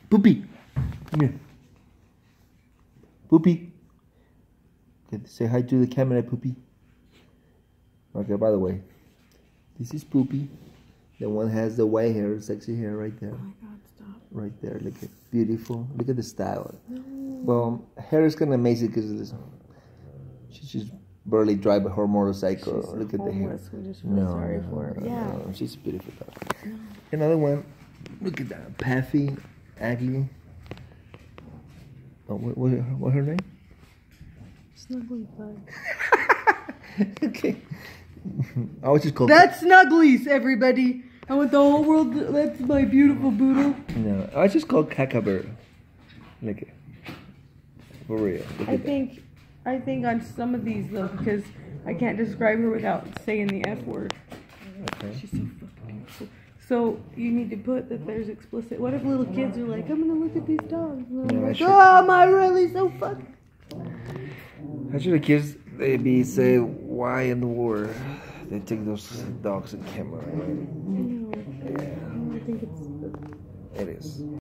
Poopy. Come here. Poopy. Okay, say hi to the camera, Poopy. Okay, by the way, this is Poopy. The one has the white hair, sexy hair right there. Oh my god, stop. Right there, look at beautiful. Look at the style. No. Well, hair is kind of amazing because she's just barely driving her motorcycle. She's look at the hair. We just feel sorry for her. Yeah. No, she's a beautiful dog. No. Another one. Look at that, Paffy, Aggie. Oh, what her name? Snuggly Bug. Okay. I was just called. That's Snugglies, everybody. I want the whole world. That's my beautiful boodle. No, I was just called Cacabear. Look at. For real. I think on some of these though, because I can't describe her without saying the F word. Okay. She's so fucking beautiful. So you need to put that there's explicit. What if little kids are like, I'm gonna look at these dogs? And I'm like, oh, am I really so fucking? How should the kids say why in the war they take those dogs and camera? I know. Yeah. I think it's. It is.